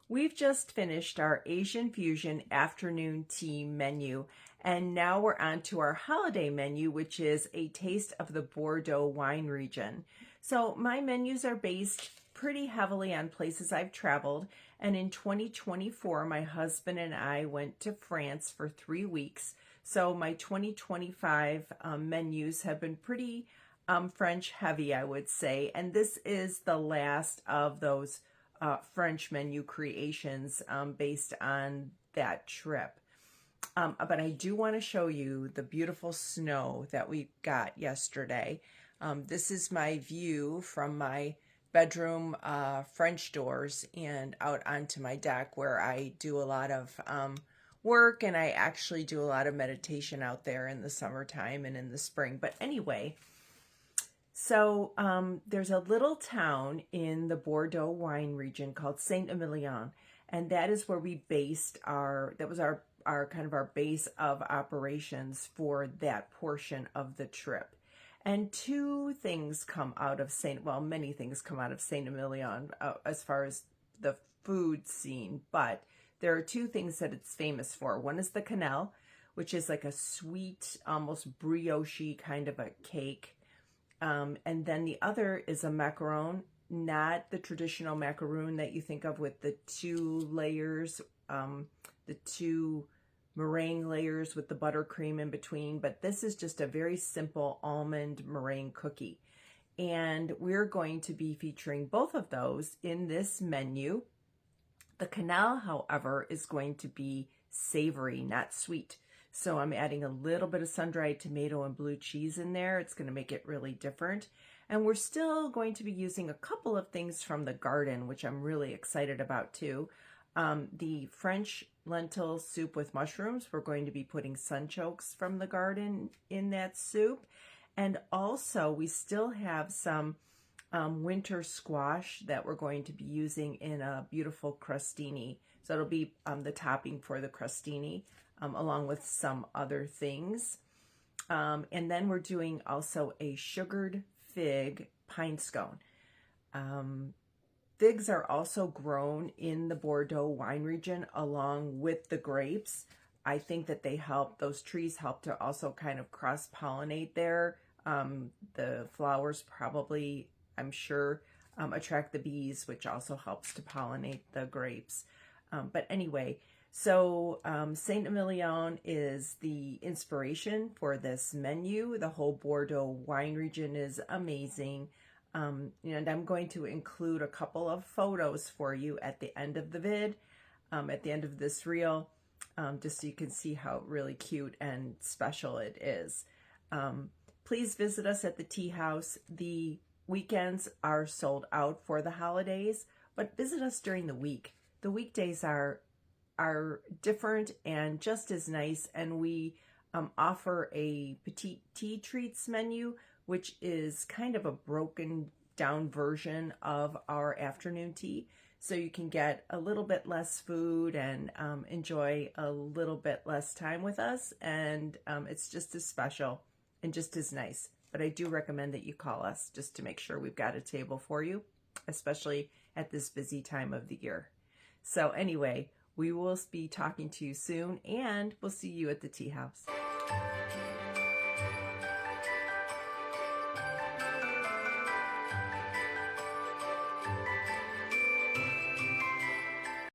We've just finished our Asian fusion afternoon tea menu, and now we're on to our holiday menu, which is a taste of the Bordeaux wine region. So my menus are based pretty heavily on places I've traveled, and in 2024, my husband and I went to France for 3 weeks. So my 2025 menus have been pretty French heavy, I would say, and this is the last of those French menu creations based on that trip. But I do want to show you the beautiful snow that we got yesterday. This is my view from my bedroom French doors and out onto my deck where I do a lot of work, and I actually do a lot of meditation out there in the summertime and in the spring. But anyway, so there's a little town in the Bordeaux wine region called Saint Emilion, and that is where we based that was our kind of our base of operations for that portion of the trip. And two things come out of many things come out of Saint Emilion as far as the food scene, but there are two things that it's famous for. One is the cannelle, which is like a sweet, almost brioche kind of a cake. And then the other is a macaron, not the traditional macaroon that you think of with the two layers, the two meringue layers with the buttercream in between, but this is just a very simple almond meringue cookie. And we're going to be featuring both of those in this menu. The cannelle, however, is going to be savory, not sweet. So I'm adding a little bit of sun-dried tomato and blue cheese in there. It's going to make it really different. And we're still going to be using a couple of things from the garden, which I'm really excited about too. The French lentil soup with mushrooms, we're going to be putting sunchokes from the garden in that soup. And also we still have some winter squash that we're going to be using in a beautiful crostini. So it'll be the topping for the crostini, along with some other things. And then we're doing also a sugared fig pine scone. Figs are also grown in the Bordeaux wine region along with the grapes. I think that those trees help to also kind of cross-pollinate there. The flowers probably, I'm sure, attract the bees, which also helps to pollinate the grapes. But anyway, so Saint Emilion is the inspiration for this menu. The whole Bordeaux wine region is amazing. And I'm going to include a couple of photos for you at the end of the vid, at the end of this reel, just so you can see how really cute and special it is. Please visit us at the tea house. The weekends are sold out for the holidays, but visit us during the week. The weekdays are different and just as nice, and we offer a petite tea treats menu, which is kind of a broken down version of our afternoon tea. So you can get a little bit less food and enjoy a little bit less time with us. And it's just as special and just as nice. But I do recommend that you call us just to make sure we've got a table for you, especially at this busy time of the year. So anyway, we will be talking to you soon, and we'll see you at the tea house.